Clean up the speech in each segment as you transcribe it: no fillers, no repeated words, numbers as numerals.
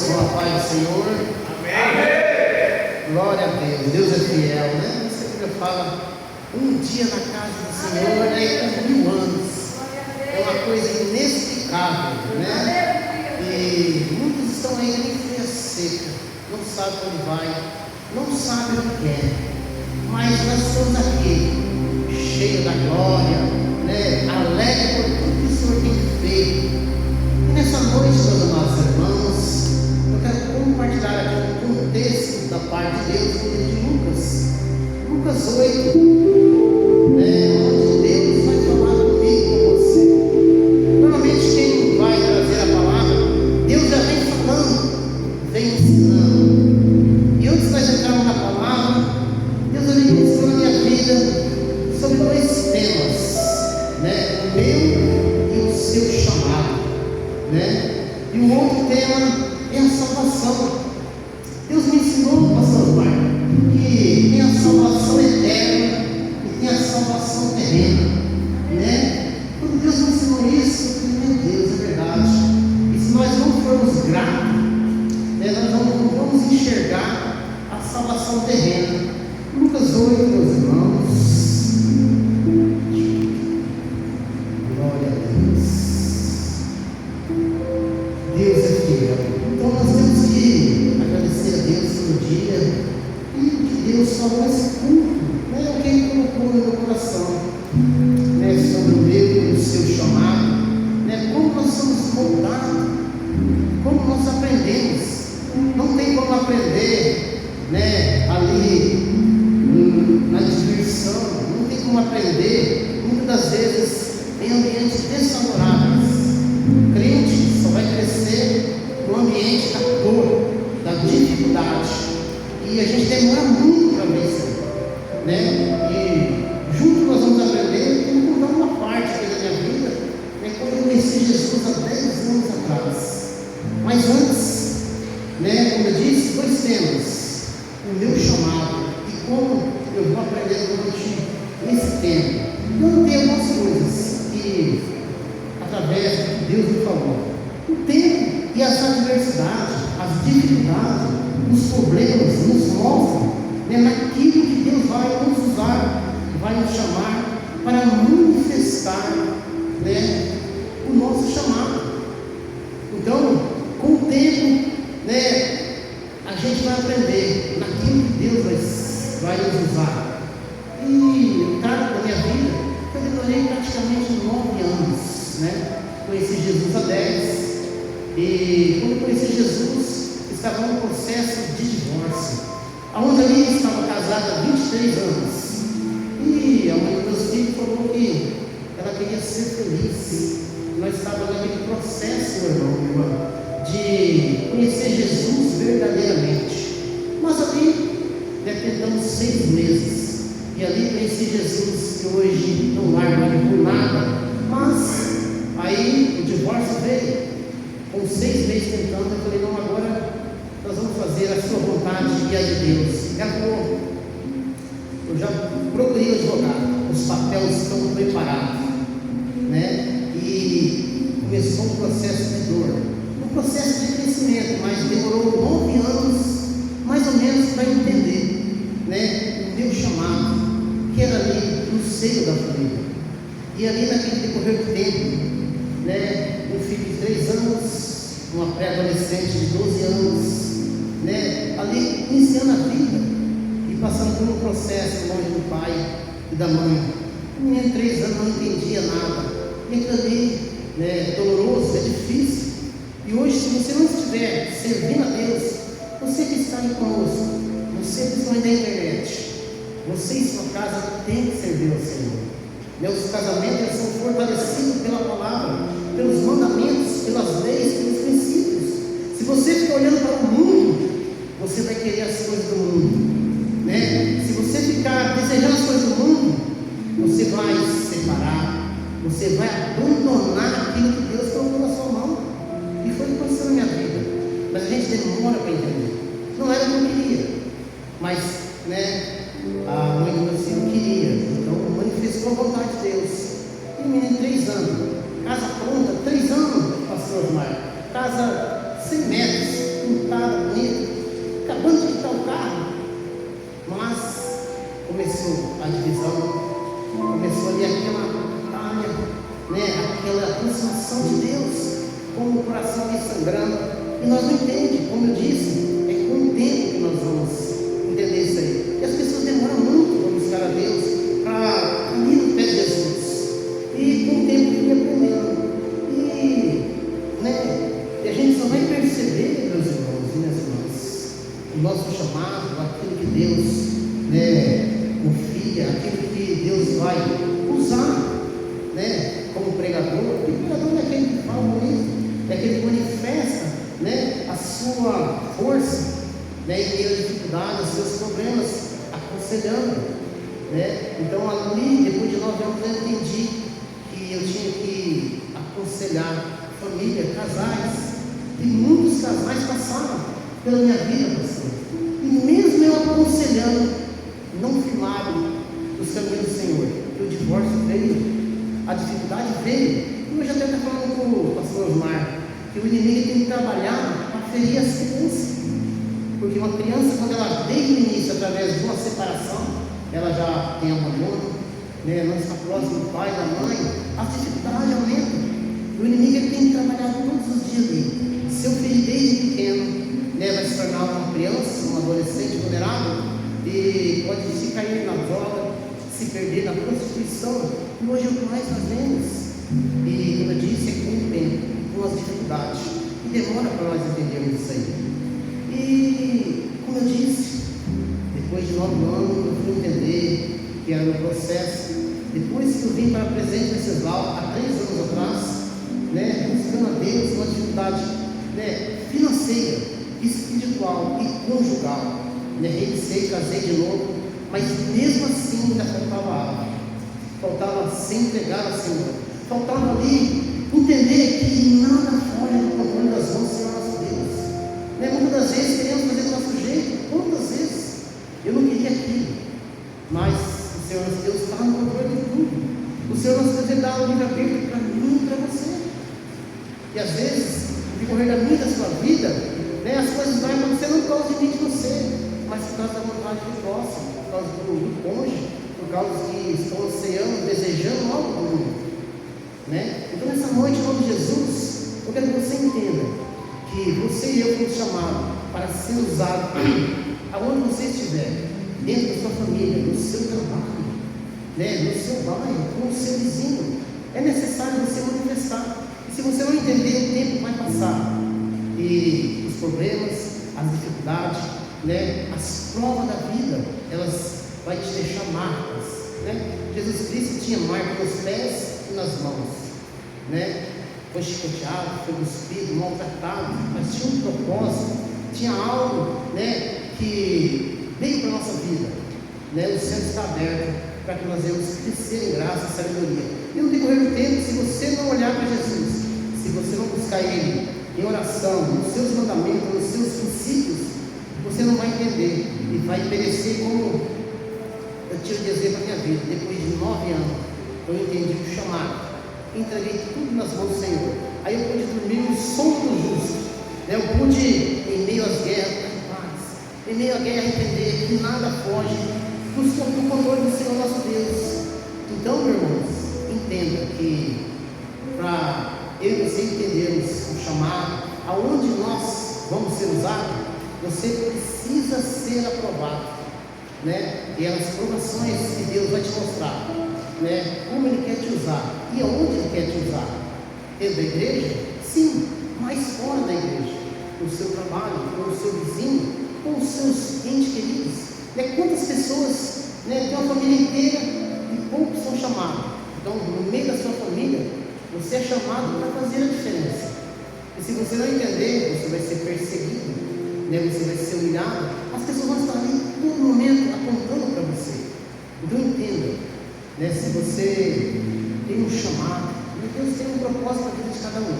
com a paz do Senhor. Amém. Glória a Deus. Deus é fiel, né? Você sempre fala, um dia na casa do Senhor é como 1000 anos. É uma coisa inexplicável, né? E muitos estão aí em folha seca, não sabem onde vai, não sabem o que quer. Mas nós estamos aqui, cheios da glória, né? Alegre por tudo que o Senhor tem feito. E nessa noite, meus amados irmãos, eu quero compartilhar aqui um texto da parte de Deus, no livro de Lucas 8, né? Onde Deus vai falar comigo, com você. Normalmente quem vai trazer a palavra, Deus já vem falando, vem ensinando. E antes de nós entrarmos na palavra, Deus já vem ministrando na minha vida sobre 2 temas, né? O meu e o seu chamado, né? E o outro tema é a salvação. Deus me ensinou, pastor Marco, que tem a salvação eterna e tem a salvação terrena, né? Quando Deus me ensinou isso, eu falei, meu Deus, é verdade. E se nós não formos gratos, né, nós não vamos enxergar a salvação terrena. Lucas 8, meus irmãos. Glória a Deus. Deus é fiel. Então nós temos que agradecer a Deus pelo dia e que Deus falou esse culto, né? O que Ele colocou no meu coração, né? Sobre o meu e o seu chamado, né? Como nós somos moldados, como nós aprendemos. Não tem como aprender, né? Ali na diversão, não tem como aprender, muitas das vezes em ambientes desfavoráveis. O crente só vai crescer no ambiente da dor, da dificuldade, e a gente demora muito para ver isso, né? E junto nós vamos aprender. Eu vou contar uma parte aqui da minha vida, né? Quando eu conheci Jesus há 10 anos atrás. Mas antes, né, como eu disse, 2 temas: o meu chamado e como eu vou aprender durante esse tempo. Eu tenho algumas coisas que, através do que Deus me falou, o tempo e as adversidades, as dificuldades, os problemas nos mostram, né, naquilo que Deus vai nos usar, vai nos chamar para manifestar, né, o nosso chamado. Então, com o tempo, né, a gente vai aprender naquilo que Deus vai nos usar. E eu trago da minha vida, eu demorei praticamente 9 anos, né? Conheci Jesus há 10. E quando conheci Jesus, estava num processo de divórcio, onde ali estava casada há 23 anos. E a mãe dos meus filhos falou que ela queria ser feliz. Nós estávamos naquele processo, meu irmão, minha irmã, de conhecer Jesus verdadeiramente. Mas ali, tentamos 6 meses. E ali conheci Jesus, que hoje não largo ele por nada. Mas aí o divórcio veio. Com 6 meses tentando, eu falei, não, agora nós vamos fazer a sua vontade e a de Deus. Eu já procurei advogado, os papéis estão preparados, né? E começou um processo de dor, um processo de crescimento, mas demorou 9 anos, mais ou menos, para entender, né, o meu chamado, que era ali no seio da família. E ali naquele decorrer do tempo, né, um filho de 3 anos, uma pré-adolescente de 12 anos, né, ali iniciando a vida e passando por um processo longe do pai e da mãe. O menino de 3 anos não entendia nada, e aquilo ali, né, doloroso, é difícil. E hoje, se você não estiver servindo a Deus, você que está aí conosco, você que está aí na internet, você em sua casa tem que servir ao Senhor. Meus casamentos são fortalecidos pela palavra, pelos mandamentos, pelas leis, pelos princípios. Se você ficar olhando para o mundo, você vai querer as coisas do mundo, né? Se você ficar desejando as coisas do mundo, você vai se separar, você vai abandonar aquilo que Deus colocou na sua mão. E foi o que aconteceu na minha vida. Mas a gente demora para entender. Não era o que eu queria, mas, né, a mãe do meu filho queria, então manifestou a vontade de Deus. E o menino, 3 anos, casa pronta, 3 anos, pastor Osmar, casa 100 metros, um coração de Deus, como o coração vem sangrando, e nós não entendemos, como eu disse, é com o tempo que nós vamos entender isso aí. E as pessoas demoram muito para buscar a Deus, para ir no pé de Jesus, e com o tempo que aprendendo, e a gente só vai perceber, meus irmãos e minhas irmãs, o nosso chamado, aquilo que Deus confia, aquilo que Deus vai usar, como pregador. Porque o pregador não é aquele que fala bonito, é aquele que manifesta, a sua força, em meio à dificuldade, os seus problemas, aconselhando, Então ali, depois de 9 anos, eu entendi que eu tinha que aconselhar família, casais, e muitos casais passaram pela minha vida, pastor, e mesmo eu aconselhando, não firmaram os caminhos do Senhor, que o divórcio veio, a dificuldade veio. E hoje até estou falando com o pastor Osmar, que o inimigo tem que trabalhar para ferir as crianças, porque uma criança, quando ela desde o início, através de uma separação, ela já tem abandono, não está próximo do pai, da mãe, a dificuldade aumenta. O inimigo ele tem que trabalhar todos os dias ali. Se eu ferir desde pequeno, vai se tornar uma criança, um adolescente vulnerável, e pode se cair na droga, se perder na prostituição. E hoje é o que mais nós vemos. E como eu disse, é com o tempo, com as dificuldades, e demora para nós entendermos isso aí. E como eu disse, depois de 9 anos eu fui entender que era o processo. Depois que eu vim para a Presidente Venceslau, há 3 anos atrás, buscando a Deus, uma dificuldade financeira, espiritual e conjugal, reiniciei, casei de novo, mas mesmo assim ainda faltava algo, faltava se entregar ao Senhor, faltava ali entender que nada foge do controle das mãos do Senhor nosso Deus. Muitas das vezes queremos fazer do nosso jeito, quantas vezes eu não queria aquilo, mas o Senhor nosso Deus está no controle de tudo. O Senhor nosso Deus dá o livre-arbítrio para mim e para você. E às vezes, no decorrer da minha, da sua vida, as coisas vão acontecer não por causa de mim, de você, mas por causa da vontade do próximo, por causa do cônjuge, por causa que estão ansiando, desejando algo do mundo. Então, nessa noite, em nome de Jesus, eu quero que você entenda que você e eu fomos chamados para ser usados aonde você estiver, dentro da sua família, no seu trabalho, no seu bairro, com o seu vizinho. É necessário você manifestar. Se você não entender, o tempo vai passar, e os problemas, as dificuldades, as provas da vida, elas vão te deixar marcas. Jesus Cristo tinha marcas nos pés e nas mãos, foi chicoteado, foi cuspido, maltratado, mas tinha um propósito, tinha algo, que veio para a nossa vida. O céu está aberto para que nós venhamos crescer em graça e sabedoria. E no decorrer do tempo, se você não olhar para Jesus, se você não buscar Ele em oração, nos seus mandamentos, nos seus princípios, você não vai entender e vai perecer. Como eu tive de dizer para a minha vida, depois de 9 anos, eu entendi o chamado, entreguei tudo nas mãos do Senhor. Aí eu pude dormir no sono do justo, eu pude, em meio às guerras, ter paz, em meio à guerra, entender que nada foge do controle do Senhor nosso Deus. Então, meus irmãos, entenda que para eu e você entendermos o chamado, aonde nós vamos ser usados, você precisa ser aprovado, e as provações que Deus vai te mostrar, como Ele quer te usar e aonde Ele quer te usar. Dentro da igreja? Sim, mas fora da igreja, no seu trabalho, com o seu vizinho, com os seus entes queridos. Quantas pessoas, tem uma família inteira e poucos são chamados. Então, no meio da sua família, você é chamado para fazer a diferença. E se você não entender, você vai ser perseguido, você vai ser humilhado. As pessoas vão estar ali todo momento apontando para você. Então entenda, se você tem um chamado, Deus tem um propósito para a vida de cada um.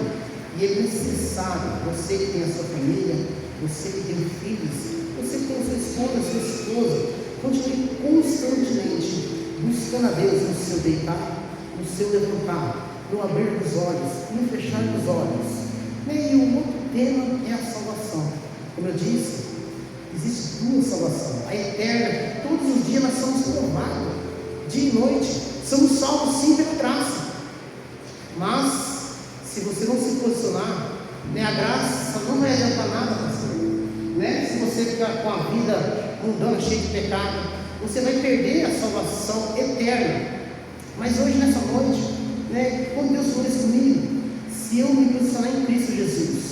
E é necessário, você que tem a sua família, você que tem filhos, você que tem a sua esposa, a sua esposa, continue constantemente buscando a Deus no seu deitar, no seu levantar, no abrir dos olhos, no fechar dos olhos. E o outro tema é a salvação. Como eu disse, existe 2 salvações. A eterna, que todos os dias nós somos provados, dia e noite, somos salvos sim pela graça. Mas Se você não se posicionar, né, a graça não vai adiantar nada, pastor. Né? Se você ficar com a vida mundana, cheia de pecado, você vai perder a salvação eterna. Mas hoje, nessa noite, né, como Deus falou isso comigo, se eu me posicionar em Cristo Jesus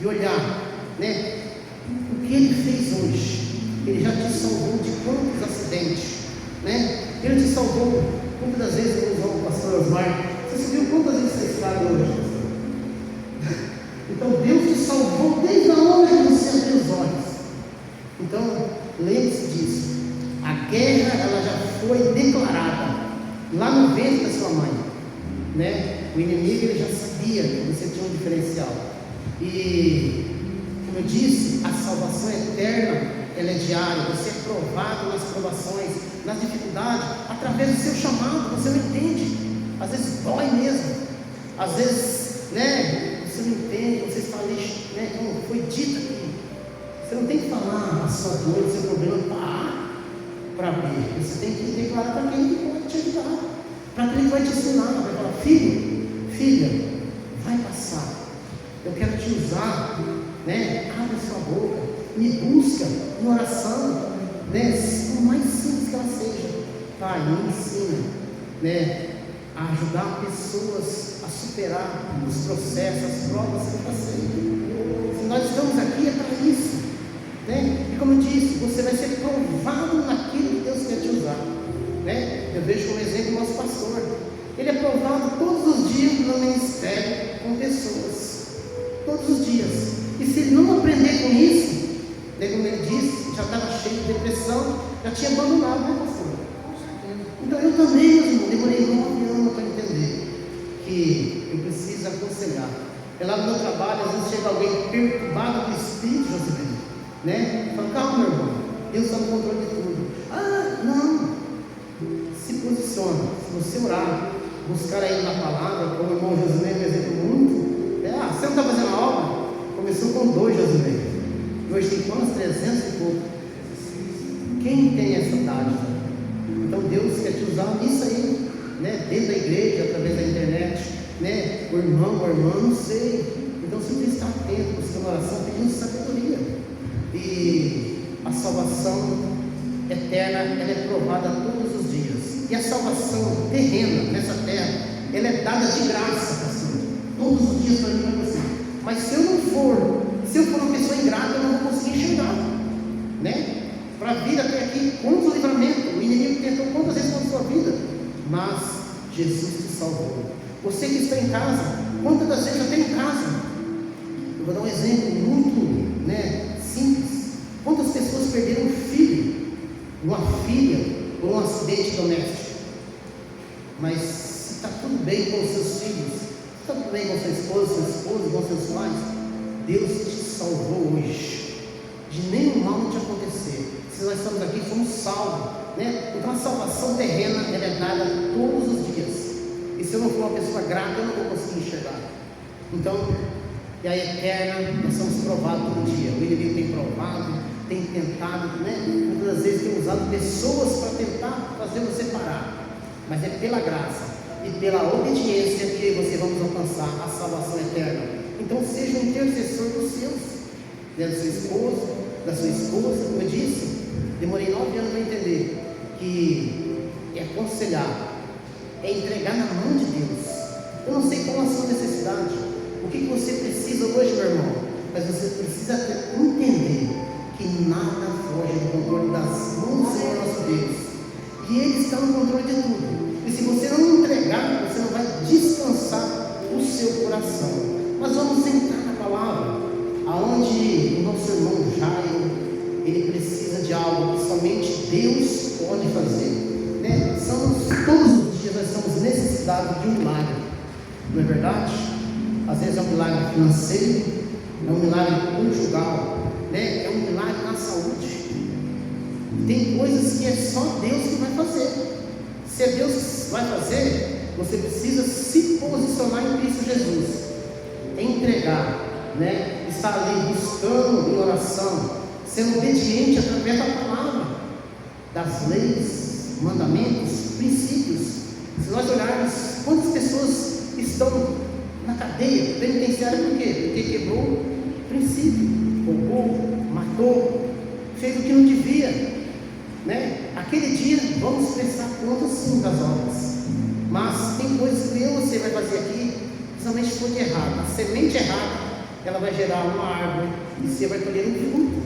e olhar, né, o que Ele fez hoje, Ele já te salvou de quantos acidentes, né? Ele te salvou. Quantas vezes eu usou o pastor Osmar? Você viu quantas vezes você está hoje, pastor? Então Deus te salvou desde a hora que você abriu os olhos. Então, lembre-se disso. A guerra, ela já foi declarada lá no ventre da sua mãe, né? O inimigo, ele já sabia que você tinha um diferencial. E, como eu disse, a salvação eterna, ela é diária. Você é provado nas provações, nas dificuldades, através do seu chamado. Você não entende, às vezes dói mesmo, às vezes, né, você não entende, você está ali, né, como foi dito aqui, você não tem que falar a sua dor, o seu problema para abrir. Você tem que declarar para quem pode te ajudar, para quem vai te ensinar. Vai falar: filho, filha, vai passar, eu quero te usar, né? Abre sua boca, me busca em oração, né? Por mais simples que ela seja. Pai, me ensina, né, a ajudar pessoas a superar os processos, as provas que eu passei. Se nós estamos aqui é para isso, né? E como eu disse, você vai ser provado naquilo que Deus quer te usar, né? Eu vejo como exemplo o nosso pastor. Ele é provado todos os dias no ministério com pessoas, todos os dias. E se ele não aprender com isso, né, como ele disse, já estava cheio de depressão, já tinha abandonado, né, pastor? Então eu também, meu irmão, demorei 9 anos para entender que eu preciso aconselhar. É lá no meu trabalho, às vezes chega alguém perturbado do espírito, Josimene, né? Fala: calma, meu irmão, Deus está no controle de tudo. Não, se posiciona. Se você orar, buscar aí na palavra, como o irmão Josimene, por exemplo, muito. Você não está fazendo a obra? Começou com 2, Josimene. Hoje tem quantos? 300 e pouco. Quem tem essa dádiva? Então Deus quer te usar nisso aí, né? Dentro da igreja, através da internet, né? O irmão, a irmã, não sei. Então você tem que estar atento, buscando oração, pedindo sabedoria. E a salvação eterna, ela é provada todos os dias. E a salvação terrena nessa terra, ela é dada de graça, pastor. Todos os dias para mim e para você. Mas se eu for uma pessoa ingrata, eu não vou conseguir enxergar, né? Para a vida até aqui, quanto livramento, o inimigo tentou quantas vezes contra a sua vida, mas Jesus te salvou. Você que está em casa, quantas das vezes até em casa, eu vou dar um exemplo muito, né, simples. Quantas pessoas perderam um filho, uma filha, por um acidente doméstico? Mas se está tudo bem com os seus filhos, se está tudo bem com sua esposa, seu esposo, com seus pais, Deus te salvou hoje, de nenhum mal te acontecer. Se nós estamos aqui, fomos salvos, né? Então a salvação terrena, ela é dada todos os dias. E se eu não for uma pessoa grata, eu não vou conseguir enxergar. Então, e a eterna, nós somos provados todo dia. O inimigo tem provado, tem tentado, né? Muitas vezes tem usado pessoas para tentar fazer você parar. Mas é pela graça e pela obediência que você vamos alcançar a salvação eterna. Então seja um intercessor dos seus, né? Do seu esposo, da sua esposa. Como eu disse, demorei 9 anos para entender que é aconselhar, é entregar na mão de Deus. Eu não sei qual a sua necessidade, o que você precisa hoje, meu irmão, mas você precisa entender que nada foge do controle das mãos do Senhor nosso Deus, que Ele está no controle de tudo. E se você não entregar, você não vai descansar o seu coração. Mas vamos entrar na palavra, aonde o nosso irmão Jairo, ele precisa de algo que somente Deus pode fazer, né? Todos os dias nós estamos necessitados de um milagre, não é verdade? Às vezes é um milagre financeiro, é um milagre conjugal, né? É um milagre na saúde. Tem coisas que é só Deus que vai fazer. Se é Deus que vai fazer, você precisa se posicionar em Cristo Jesus, entregar, né? Estar ali buscando em oração, sendo obediente através da palavra, das leis, mandamentos, princípios. Se nós olharmos quantas pessoas estão na cadeia penitenciária. Por quê? Porque quebrou o princípio, roubou, matou, fez o que não devia, né? Aquele dia vamos prestar conta sim das obras, mas tem coisas que eu e você vai fazer aqui, principalmente se for de errado. A semente errada, ela vai gerar uma árvore e você vai colher um fruto.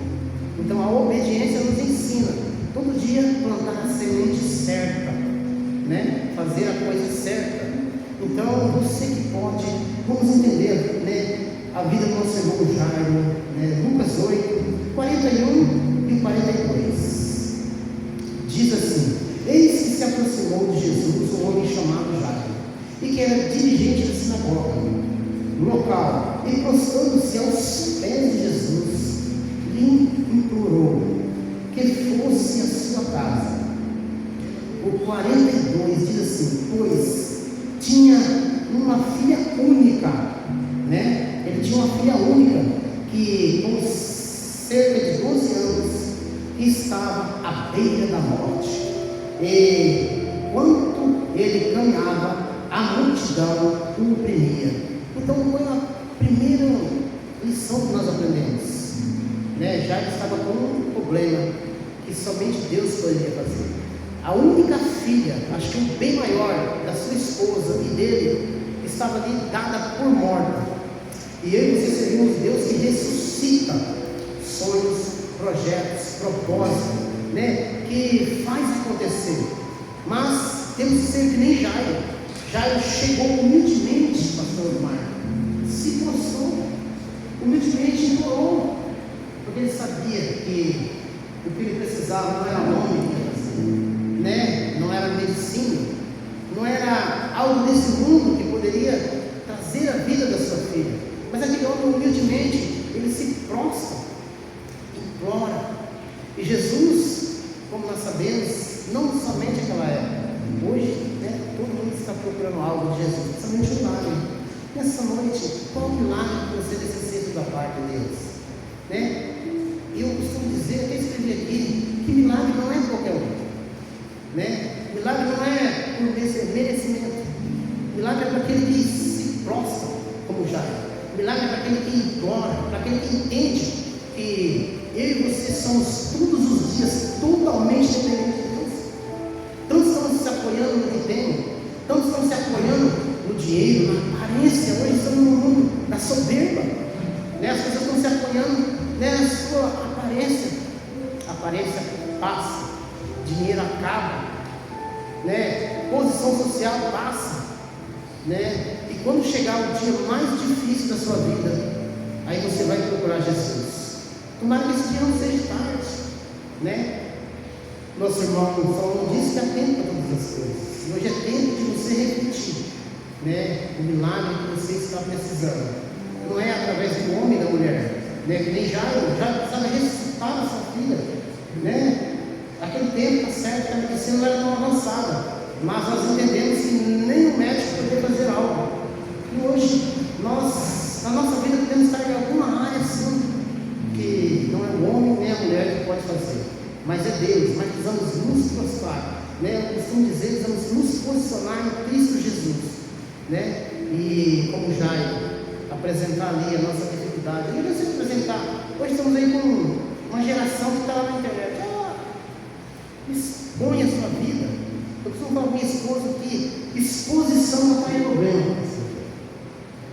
Então a obediência nos ensina todo dia plantar a semente certa, né? Fazer a coisa certa. Então você que pode, vamos entender, né? A vida do nosso irmão Jairo, né? Lucas 8, 41 e 42. Diz assim: eis que se aproximou de Jesus um homem chamado Jairo, e que era dirigente da sinagoga no local, e prostrando-se aos pés de Jesus, lhe implorou que fosse à sua casa. O 42 diz assim: pois tinha uma filha única, né? Ele tinha uma filha única que com cerca de 12 anos estava à beira da morte, e quanto ele caminhava, a multidão o oprimia. Então foi a primeira lição que nós aprendemos, né? Já estava com um problema que somente Deus poderia fazer. A única filha, acho que o bem maior da sua esposa e dele, estava ali dada por morta. E eu e você servimos Deus que ressuscita sonhos, projetos, propósitos, né? Que faz acontecer. Mas temos que ser que nem Jairo. Jairo chegou humildemente, pastor Marco, se prostrou, humildemente implorou, porque ele sabia que o que ele precisava não era nome que ia fazer, né? Não era medicina, não era algo desse mundo que poderia trazer a vida da sua filha, mas aquele homem humildemente, ele se prostra, implora. E Jesus, como nós sabemos, não somente aquela época, hoje, né, todo mundo está procurando algo de Jesus, principalmente um milagre. Nessa noite, qual milagre que você necessita da parte de Deus, né? E eu costumo dizer, até escrevi aqui, que milagre não é qualquer um, né? Milagre não é por merecimento. Milagre é para aquele que se prostra, como Jairo. Milagre é para aquele que implora, para aquele que entende que eu e você somos todos os dias totalmente dependentes de Deus. Tantos estão se apoiando no que tem, tantos estão se apoiando no dinheiro, na aparência. Hoje estamos no mundo da soberba, né? As pessoas estão se apoiando, né, na sua aparência. A aparência passa, dinheiro acaba, né? Posição social passa, né? E quando chegar o dia mais difícil da sua vida, aí você vai procurar Jesus. Tomara que esse dia não seja tarde, né? Nosso irmão Salomão disse que há tempo para todas as coisas. E hoje é tempo de você repetir, né, o milagre que você está precisando. Não é através do homem e da mulher, né? Que nem Jairo precisava ressuscitar a sua filha, né? Aquele tempo está certo que a medicina não era tão avançada, mas nós entendemos que nem o médico poderia fazer algo. E hoje nós, na nossa vida, podemos estar em alguma área assim, que não é o homem nem a mulher que pode fazer, mas é Deus. Mas precisamos nos prostrar, né? Eu costumo dizer, precisamos nos posicionar em Cristo Jesus, né? E como Jairo, apresentar ali a nossa dificuldade. E você apresentar, hoje estamos aí com uma geração que está lá na internet, expõe a sua vida. Eu costumo falar com minha esposa que exposição não está resolvendo.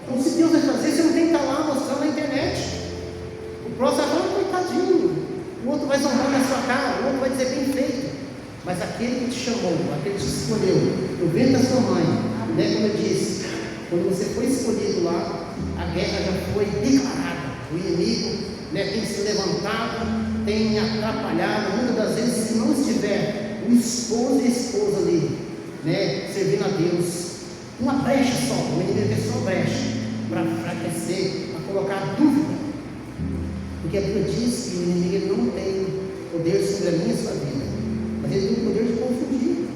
Então, se Deus vai fazer, você não tem que estar lá mostrando na internet. O próximo vai falar, coitadinho, o outro vai zombar na sua cara, o outro vai dizer bem feito. Mas aquele que te chamou, aquele que te escolheu, o ventre da sua mãe, né, como eu disse, quando você foi escolhido lá, a guerra já foi declarada. O inimigo, né, tem se levantado, tem atrapalhado. Muitas das vezes, se não estiver o esposo e a esposa ali, né, servindo a Deus, uma brecha só, o inimigo quer só brecha para enfraquecer, para colocar dúvida. Porque a Bíblia diz que o inimigo não tem poder sobre a minha e a sua vida, mas ele tem o poder de confundir.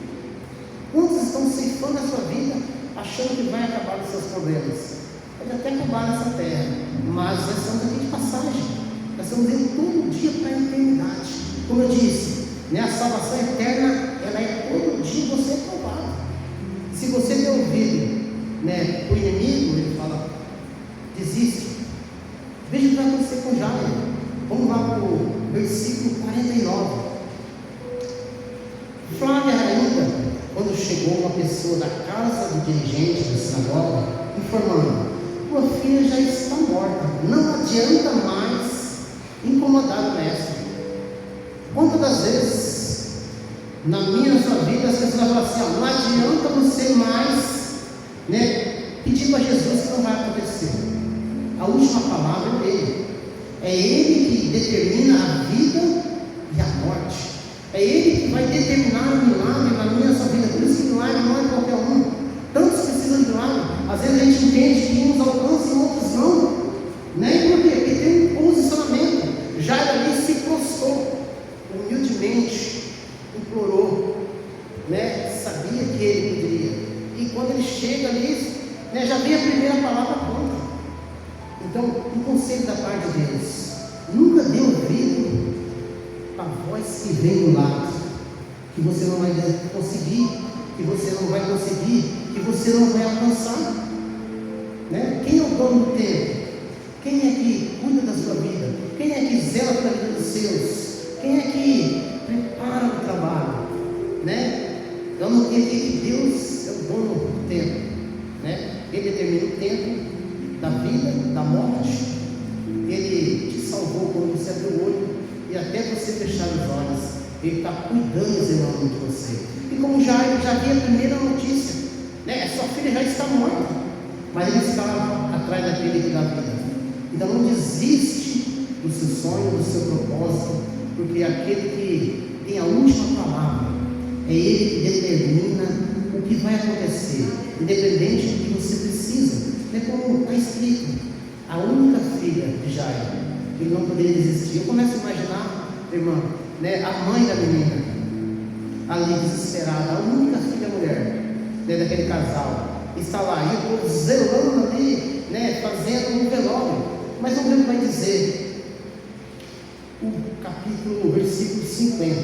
Quantos estão ceifando a sua vida, achando que vai acabar com seus problemas? Pode até acabar nessa terra, mas nós estamos aqui de passagem. Nós estamos indo todo dia para a eternidade. Como eu disse, né, a salvação eterna, ela é todo dia você é provado. Se você der ouvido né, o inimigo, ele fala: desiste. Veja o que vai acontecer com Jairo. Vamos lá para o versículo 49. Flávia ainda, quando chegou uma pessoa da casa do dirigente da sinagoga, informando: tua filha já está morta, não adianta mais incomodar o mestre. Quantas das vezes na minha e na sua vida as pessoas falam assim: não adianta você mais, né, pedir para Jesus que não vai acontecer. A última palavra é dele. É ele que determina a vida e a morte. É ele que vai determinar o milagre na minha e na sua vida. Por isso que milagre não é qualquer um. Tantos precisam de milagre. Às vezes a gente entende que uns alcançam e outros não. Né? Por quê? Porque tem um posicionamento. Jairo ali se prostrou, humildemente, implorou, né? Sabia que ele poderia. E quando ele chega ali, né, já vem a primeira palavra pronta. Então, um conselho da parte de Deus: nunca dê ouvido a voz que vem do lado, que você não vai conseguir, que você não vai conseguir, que você não vai alcançar, né? Quem é o dono do tempo? Quem é que cuida da sua vida? Quem é que zela pela vida dos seus? Quem é que prepara o trabalho, né? Eu não tenho que Deus é o dono do tempo, né? Ele determina o tempo da vida, da morte. Ele te salvou quando você abriu o olho, e até você fechar os olhos, ele está cuidando, zelando de você. E como já havia a primeira notícia, né? Sua filha já está morta, mas ele estava atrás daquele que dá vida. Então não desiste do seu sonho, do seu propósito, porque aquele que tem a última palavra é ele que determina o que vai acontecer, independente do que você precisa. É como está escrito: a única filha de Jairo, que não poderia desistir. Eu começo a imaginar, irmã, né, a mãe da menina ali desesperada, a única filha mulher, né, daquele casal, está lá, e o povo zelando ali, né, fazendo um velório. Mas vamos ver o que vai dizer o versículo 50.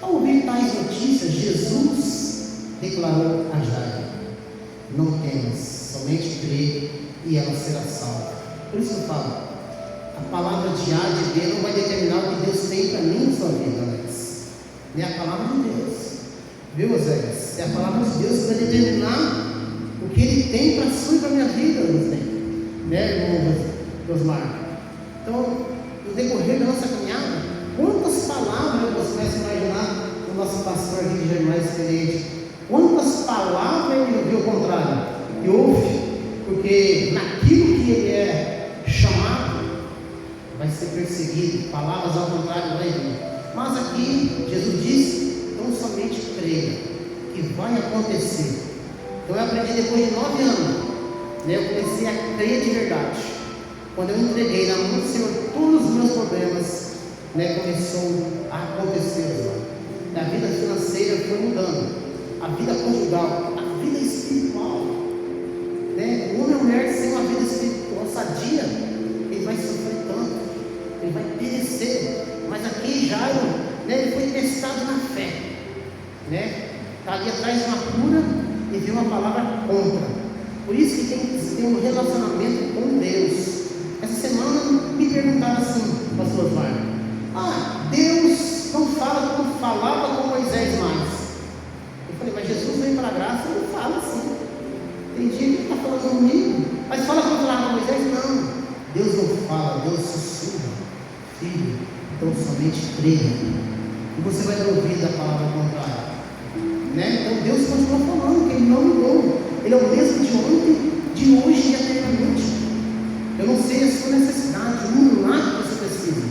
Ao ouvir tais notícias, Jesus declarou a Jairo: não temas, somente crê e ela será salva. Por isso eu falo, a palavra de A, de B não vai determinar o que Deus tem para mim na sua vida, Alex. É a palavra de Deus, viu, Moisés? É a palavra de Deus que vai determinar o que Ele tem para a sua e para a minha vida, né, irmão Osmar? Então, no decorrer da nossa caminhada, quantas palavras você começa a imaginar o nosso pastor aqui, que já é mais experiente? Quantas palavras ele ouviu ao contrário? E ouve, porque naquilo que ele é chamado, vai ser perseguido. Palavras ao contrário vai vir. Mas aqui, Jesus disse: então somente creia, que vai acontecer. Então eu aprendi depois de 9 anos, né, eu comecei a crer de verdade. Quando eu entreguei na mão do Senhor todos os meus problemas, né, começou a acontecer. A vida financeira foi mudando, a vida conjugal, a vida espiritual, né? O homem e a mulher sem uma vida espiritual sadia, ele vai sofrer tanto, ele vai perecer. Mas aqui Jairo, né, ele foi testado na fé, né? Está ali atrás de uma cura e viu uma palavra contra. Por isso que tem que ter um relacionamento com Deus. Essa semana me perguntaram assim, pastor Osmar: Deus não fala como falava com Moisés mais. Eu falei: mas Jesus veio para a graça, ele fala assim. Tem dia que ele está falando comigo, mas fala como falava com Moisés? Não, Deus não fala, Deus sussurra. Filho, então somente creia, e você vai ouvir da palavra contrária, né? Então Deus continua falando, que Ele não mudou. Ele é o mesmo de ontem, de hoje e eternamente. Eu não sei a sua necessidade, o milagre que você precisa,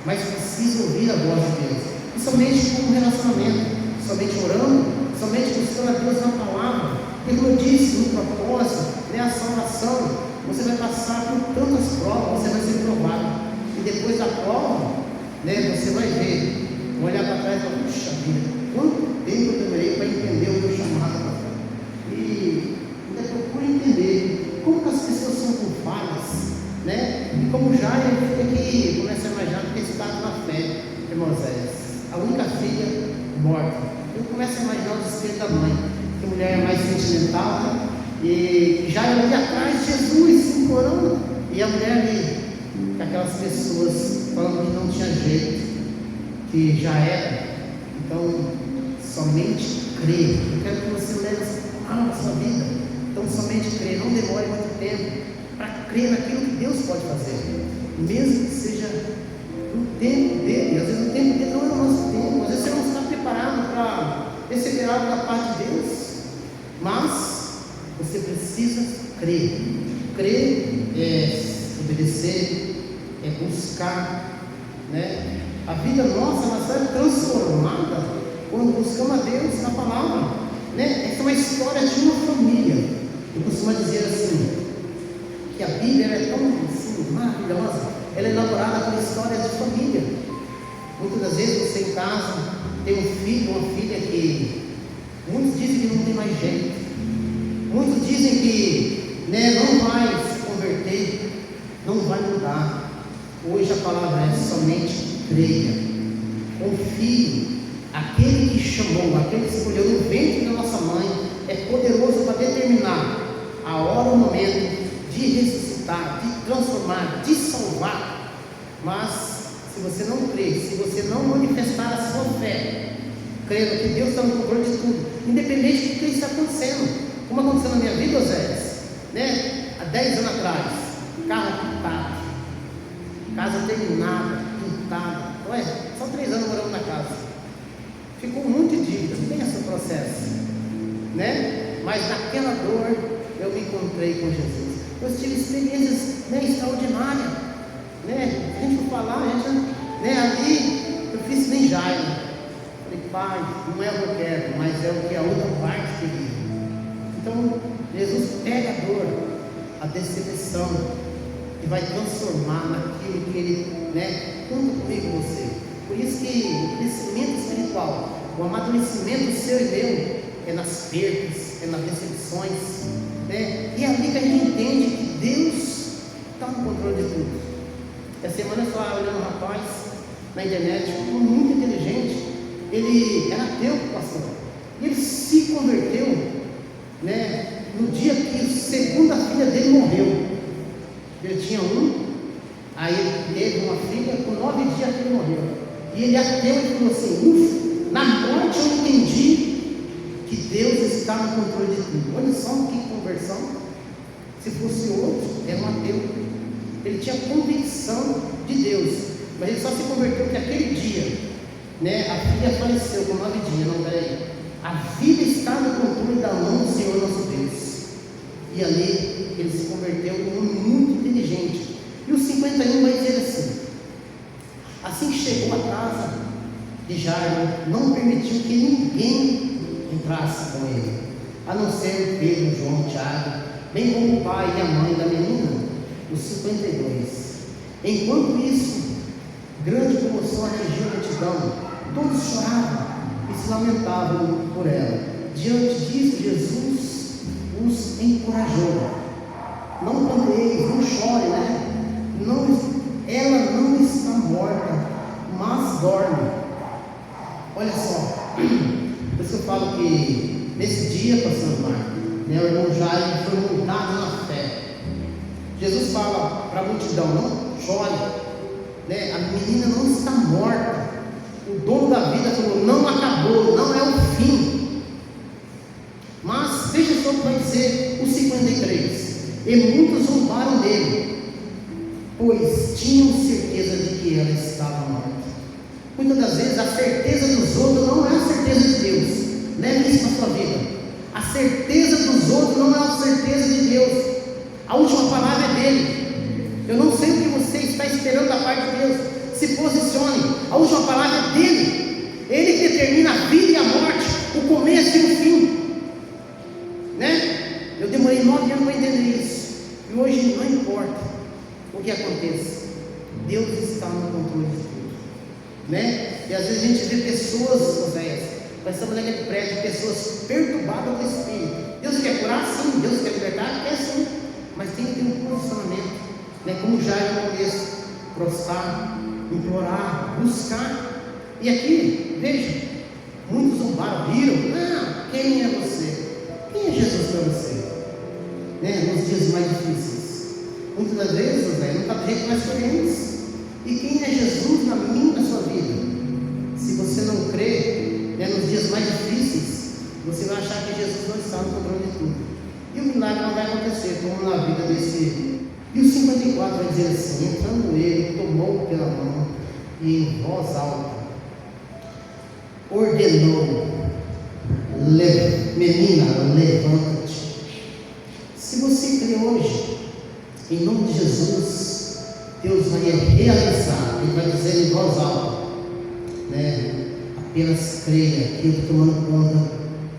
mas precisa ouvir a voz de Deus. E somente com um relacionamento, somente orando, somente buscando a Deus na palavra. E como eu disse, no propósito, né, a salvação, você vai passar por tantas provas, você vai ser provado. E depois da prova, né, você vai ver, olhar para trás e falar: puxa vida, quanto tempo eu demorei para entender o meu chamado. E ainda procura entender como as pessoas são com falhas, né? E como já eu fico aqui, começa a imaginar que esse estado na fé, irmãos, a única filha morta. Eu começo a imaginar o desespero da mãe, que a mulher é mais sentimental, né? E já ali atrás, Jesus implorando, e a mulher ali, com aquelas pessoas falando que não tinha jeito, que já era. Então, somente crer. Eu quero que você leve essa palavra na sua vida. Então, somente crer. Não demore muito tempo para crer naquilo que Deus pode fazer, mesmo que seja no tempo dele. Às vezes o tempo dele não é o nosso tempo. Às vezes você não está preparado para receber algo da parte de Deus, mas você precisa crer. Crer é obedecer, é buscar, né? A vida nossa, ela será transformada quando buscamos a Deus na palavra, né? Essa é uma história de uma família. Eu costumo dizer assim, que a Bíblia é tão assim, maravilhosa. Ela é elaborada por histórias de família. Muitas das vezes você em casa tem um filho, uma filha que muitos dizem que não tem mais jeito. Muitos dizem que, né, não vai se converter, não vai mudar. Hoje a palavra é somente creia, confie. Aquele que chamou, aquele que escolheu no ventre da nossa mãe é poderoso para determinar a hora, o momento de ressuscitar, de transformar, de salvar. Mas se você não crer, se você não manifestar a sua fé, crendo que Deus está no controle de tudo, independente do que está acontecendo, como aconteceu na minha vida, Oséias, né? Há 10 anos atrás, carro pintado, casa terminada, pintada. Olha, só 3 anos morando na casa, ficou muito de dívida, pensa o processo, né? Mas naquela dor eu me encontrei com Jesus. Eu tive experiências, né, extraordinárias, né? A gente for falar, né, ali eu fiz nem Jairo. Falei, pai, não é o que eu quero, mas é o que a outra parte queria. Então Jesus pega a dor, a decepção, e vai transformar naquilo que Ele, né, conta comigo e você. Por isso que o crescimento espiritual, o amadurecimento seu e meu, é nas perdas, é nas decepções, né? E é ali que a gente entende que Deus está no controle de tudo. Essa semana eu estava olhando um rapaz na internet, muito inteligente. Ele era ateu, pastor, e ele se converteu, né, no dia que a segunda filha dele morreu. Ele tinha aí ele teve uma filha, com 9 dias que ele morreu. E ele ateu e falou assim: na morte eu entendi que Deus está no controle de tudo. Olha só que conversão. Se fosse outro, era um ateu. Ele tinha convicção de Deus, mas ele só se converteu porque aquele dia, né, a filha faleceu com 9 dias. Não, peraí, a vida está no controle da mão do Senhor nosso Deus. E ali ele se converteu como um muito inteligente. E o 51 vai dizer assim que chegou à casa de Jairo, não permitiu que ninguém entrasse com ele, a não ser Pedro, João, Tiago, bem como o pai e a mãe da menina. Os 52. Enquanto isso, grande comoção atingiu a multidão. Todos choravam e se lamentavam por ela. Diante disso, Jesus os encorajou: não pandeie, não chore, né? Ela não está morta, mas dorme. Olha só, por isso eu falo que nesse dia, pastor Marco, né, o irmão Jairo foi montado na fé. Jesus fala para a multidão: não chore, né? A menina não está morta. O dono da vida falou: não acabou, não é o fim. Mas veja só o que vai dizer o 53. E muitos zombaram dele, pois tinham certeza de que ela estava morta. Muitas das vezes a certeza dos outros não é a certeza de Deus. Leve isso para a sua vida. A certeza dos outros não é a certeza de Deus. A última palavra é dele. Eu não sei o que você está esperando da parte de Deus. Se posicione. A última palavra é dele. Ele que determina a vida e a morte, o começo e o fim, né? Eu demorei 9 anos para entender isso. E hoje não importa o que aconteça, Deus está no controle de tudo, né? E às vezes a gente vê pessoas, Oséias, nós estamos naquele prédio, pessoas perturbadas do espírito. Deus quer curar, sim. Deus quer libertar, quer sim. Mas tem que ter um posicionamento, né? Como já no começo, prostrar, implorar, buscar. E aqui, veja, muitos zombaram, riram. Não, quem é você? Quem é Jesus para você? né, nos dias mais difíceis. Muitas das vezes, não está do jeito que nós queremos. E quem é Jesus na minha e na sua vida? Se você não crê, né, nos dias mais difíceis, você vai achar que Jesus não está no controle de tudo. E o milagre não vai acontecer, como na vida desse. E o 54 vai dizer assim: entrando ele, tomou pela mão e em voz alta ordenou: menina, levanta-te. Se você crê hoje, em nome de Jesus, Deus vai realizar. Ele vai dizer em voz alta, né? Apenas creia que eu estou tomando conta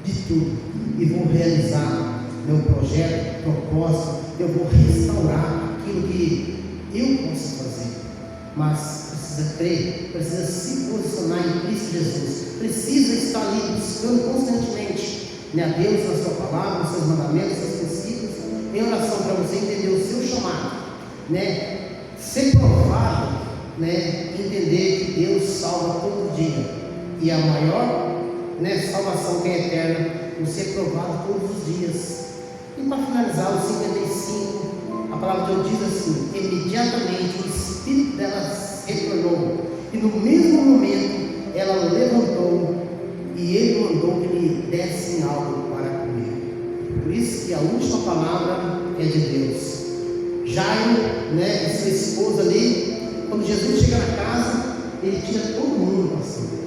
de tudo e vou realizar meu projeto, propósito. Eu vou restaurar aquilo que eu posso fazer. Mas precisa crer, precisa se posicionar em Cristo Jesus, precisa estar ali buscando constantemente, né, a Deus na sua palavra, nos seus mandamentos, nos seus princípios, em oração para você entender o seu chamado, né, ser provado, né, entender que Deus salva todo dia, e a maior, né, salvação que é eterna, você é provado todos os dias. E para finalizar, o 55, a palavra de Deus diz assim: imediatamente o espírito dela retornou, e no mesmo momento ela levantou, e ele mandou que lhe dessem algo para comer. Por isso que a última palavra é de Deus. Jairo, né, e sua esposa ali, quando Jesus chega na casa, ele tira todo mundo passando,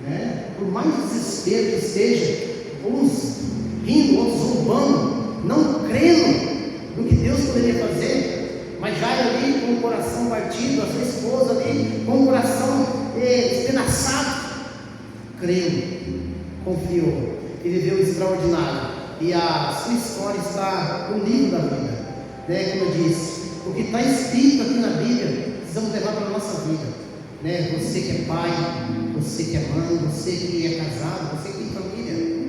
né? Por mais desespero que esteja, uns rindo, outros zombando, não crendo no que Deus poderia fazer, mas Jairo ali com o coração partido, a sua esposa ali com o coração espedaçado, creu, confiou e viveu o extraordinário. E a sua história está no livro da vida, né? Como eu disse, o que está escrito aqui na Bíblia, precisamos levar para a nossa vida, né? Você que é pai, você que é mãe, você que é casado, você que tem família,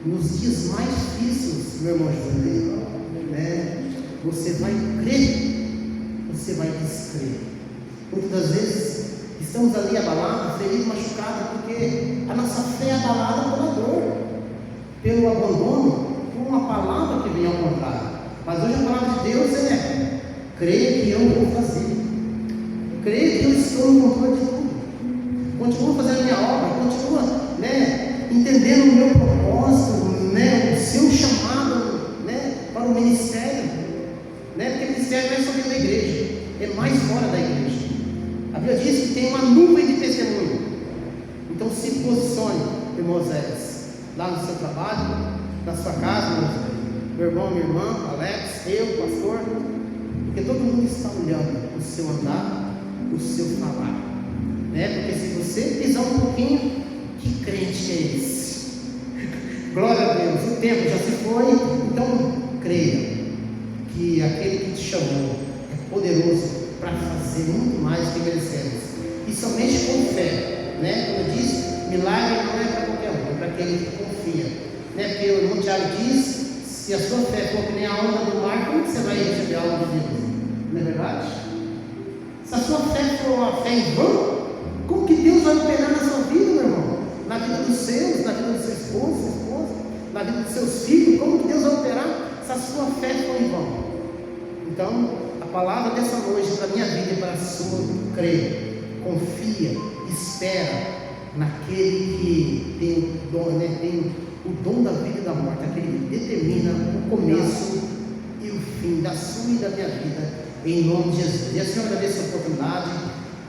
nos dias mais difíceis, meu irmão José, né, você vai crer, você vai descrer. Muitas das vezes estamos ali abalados, feridos, machucados, porque a nossa fé é abalada pela dor, pelo abandono, por uma palavra que vem ao contrário. Mas hoje a palavra de Deus é: creia que eu vou fazer, creia que eu estou no controle de tudo, continua fazendo a minha obra, continua, né, entendendo o meu propósito, né, o seu chamado, né, para o ministério, né, porque o ministério não é só dentro da igreja, é mais fora da igreja. A Bíblia diz que tem uma nuvem de testemunho. Então se posicione, irmão Zé, lá no seu trabalho, na sua casa, meu irmão, minha irmã, Alex, eu, pastor, porque todo mundo está olhando o seu andar, o seu falar, né? Porque se você pisar um pouquinho, que crente é esse? Glória a Deus, o tempo já se foi. Então creia que aquele que te chamou é poderoso para fazer muito mais do que merecemos, e somente com fé, né? Como eu disse, milagre não é para qualquer um, é para aquele que confia, né? Porque o irmão Tiago diz: se a sua fé for que nem a onda do mar, como que você vai receber algo de Deus? Não é verdade? Se a sua fé for uma fé em vão, como que Deus vai operar na sua vida, meu irmão? Na vida dos seus, na vida do seu esposo, sua esposa, na vida dos seus filhos, como que Deus vai operar se a sua fé for em vão? Então, a palavra dessa noite para a minha vida e para a sua: creia, confia, espera naquele que tem o dom, né? Tem o dom da vida e da morte, aquele que determina o começo e o fim da sua e da minha vida, em nome de Jesus. E assim eu agradeço a oportunidade,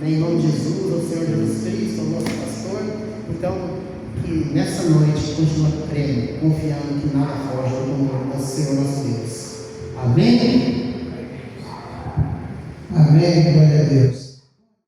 né, em nome de Jesus, ao Senhor Jesus Cristo, ao nosso pastor. Então, que nessa noite continue crendo, confiando que nada foge do controle do Senhor nosso Deus. Amém? Amém, glória a Deus.